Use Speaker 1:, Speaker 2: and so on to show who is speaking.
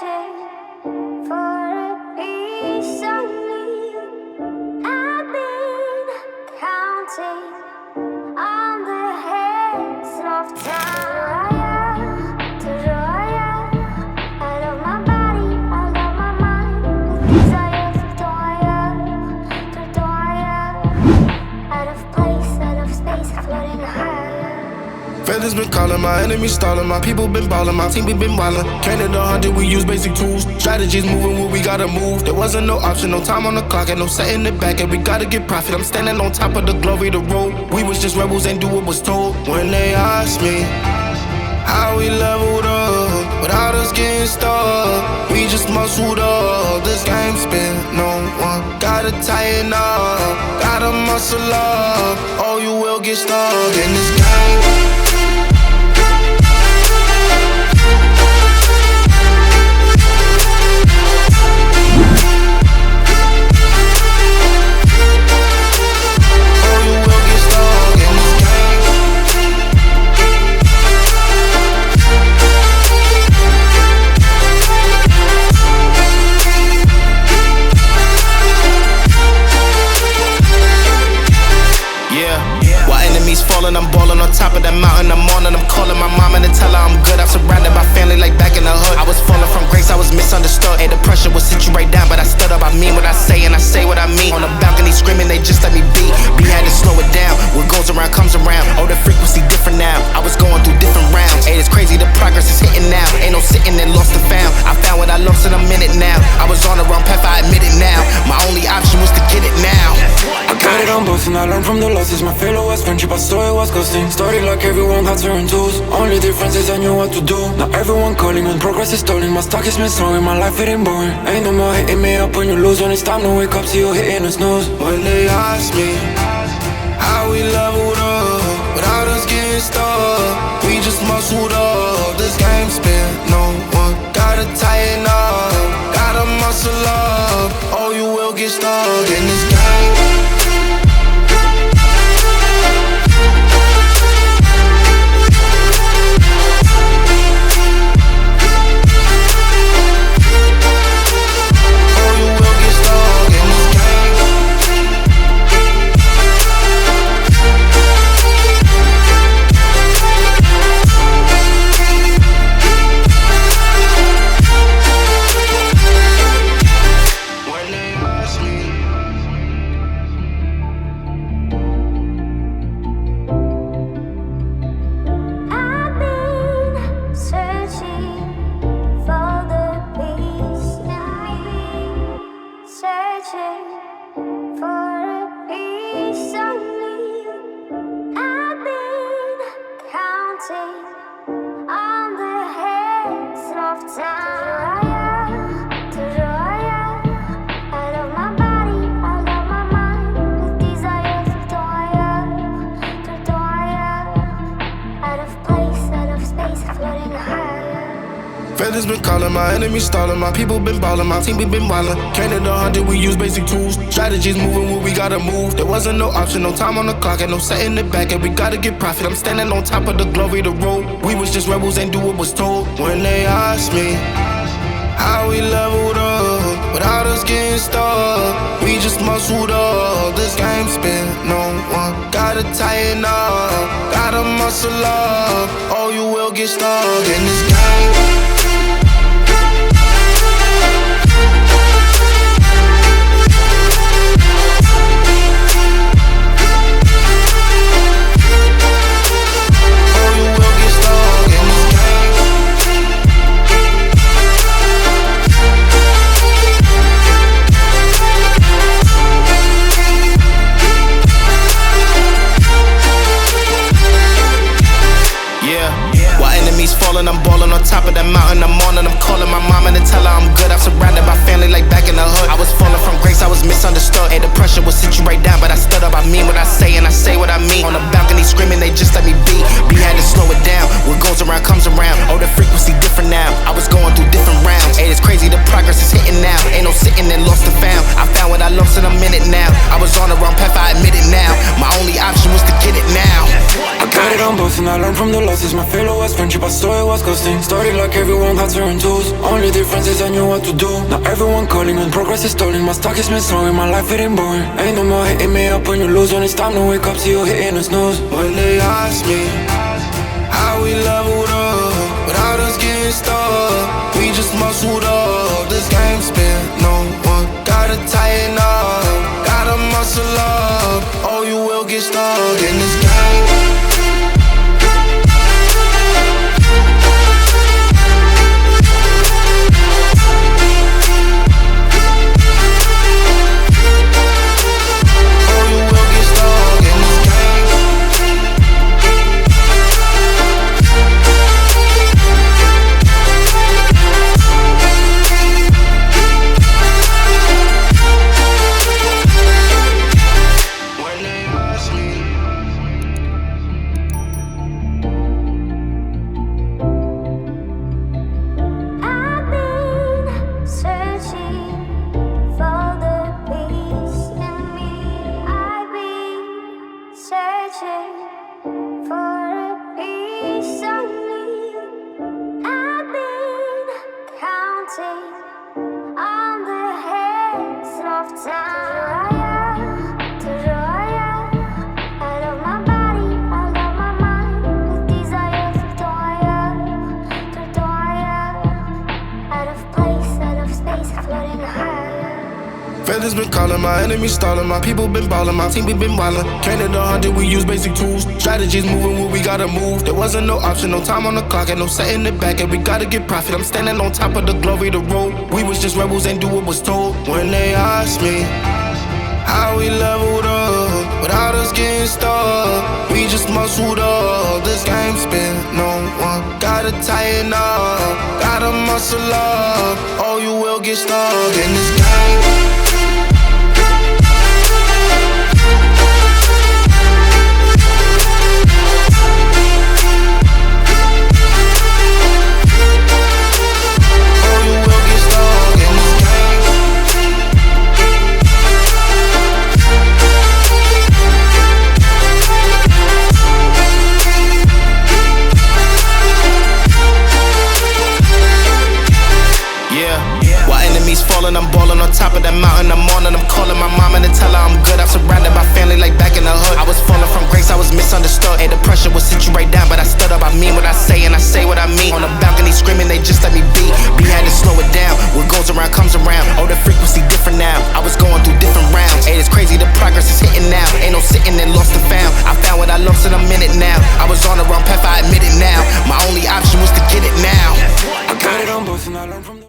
Speaker 1: Searching for a piece of me. I've been counting on the hands of time. I love my body, I love my mind. With desire to out of place, out of space, floating higher.
Speaker 2: Feathers been calling, my enemies stalling, my people been ballin', my team we been wildin'. Can't hit 100, we use basic tools. Strategies moving where we gotta move. There wasn't no option, no time on the clock, and no setting it back, and we gotta get profit. I'm standing on top of the glory, the road. We was just rebels, ain't do what was told. When they asked me how we leveled up without us getting stuck, we just muscled up. This game spin, no one gotta tighten up, gotta muscle up, or you will get stuck in this game. I'm ballin' on top of that mountain, I'm on and I'm calling my mama to tell her I'm good. I'm surrounded by family like back in the hood. I was falling from grace, I was misunderstood. Hey, the pressure will sit you right down, but I stood up. I mean what I say and I say what I mean. On the balcony screaming, they just let me be. We had to slow it down, what goes around comes around. Oh, the frequency different now, I was going through different rounds. Hey, it's crazy, the progress is hitting now. Ain't no sitting and lost and found. I found what I lost in a minute now. I was on the wrong path, I admit it now. My only option was to get it now.
Speaker 3: I got it on both and I learned from the losses. My failure was friendship, I saw it was ghosting. Started like everyone had certain tools. Only difference is I knew what to do. Now everyone calling when progress is stalling. My stock is missing, my life it ain't boring. Ain't no more hitting me up when you lose. When it's time to wake up, see you hitting the snooze.
Speaker 2: When they ask me how we leveled up without us getting stuck, we just muscled up. This game spin, no one gotta tighten up, gotta muscle up, or you will get stuck in this game. Feathers been calling, my enemies stalling, my people been ballin', my team we been wildin'. Can't hit 100, we use basic tools. Strategies moving where we gotta move. There wasn't no option, no time on the clock, and no setting it back, and we gotta get profit. I'm standing on top of the glory, the road. We was just rebels, ain't do what was told. When they asked me how we leveled up without us getting stuck, we just muscled up. This game spin, no one gotta tighten up, gotta muscle up, or you will get stuck in this game. I'm ballin' on top of that mountain, I'm on and I'm calling my mama to tell her I'm good. I'm surrounded by family like back in the hood. I was falling from grace, I was misunderstood. Hey, the pressure will sit you right down, but I stood up. I mean what I say and I say what I mean. On the balcony screaming, they just let me be. We had to slow it down, what goes around comes around. Oh, the frequency different now, I was going through different rounds. Hey, it's crazy, the progress is hitting now. Ain't no sitting and lost and found. I found what I lost in a minute now. I was on the wrong path, I admit it now. My only option was to get it now.
Speaker 3: I got it on both and I learned from the losses. My failure was friendship, I saw it was ghosting. Started like everyone had turn tools. Only difference is I knew what to do. Now everyone calling when progress is stalling. My stock is missing, my life getting boring. Ain't no more hitting me up when you lose. When it's time to wake up, see you hitting the snooze.
Speaker 2: When they ask me how we leveled up without us getting stuck, we just muscled up. This game spin, no one gotta tighten up, gotta muscle up, or you will get stuck in this game. Feathers been calling, my enemies stalling, my people been balling, my team we been wildin'. Counted 100, we use basic tools. Strategies moving where we gotta move. There wasn't no option, no time on the clock, and no setting it back, and we gotta get profit. I'm standing on top of the glory, the road. We was just rebels and do what was told. When they ask me how we leveled up without us getting stuck, we just muscled up. This game spin, no one gotta tighten up, gotta muscle up, or you will get stuck in this game. I'm ballin' on top of that mountain, I'm on and I'm calling my mama to tell her I'm good. I'm surrounded by family like back in the hood. I was falling from grace, I was misunderstood. Hey, the pressure will sit you right down, but I stood up. I mean what I say and I say what I mean. On the balcony screaming, they just let me be. We had to slow it down, what goes around comes around. Oh, the frequency different now, I was going through different rounds. Hey, it's crazy, the progress is hitting now. Ain't no sitting and lost and found. I found what I lost in a minute now. I was on the wrong path, I admit it now. My only option was to get it now.
Speaker 3: I got it on both and I learned from the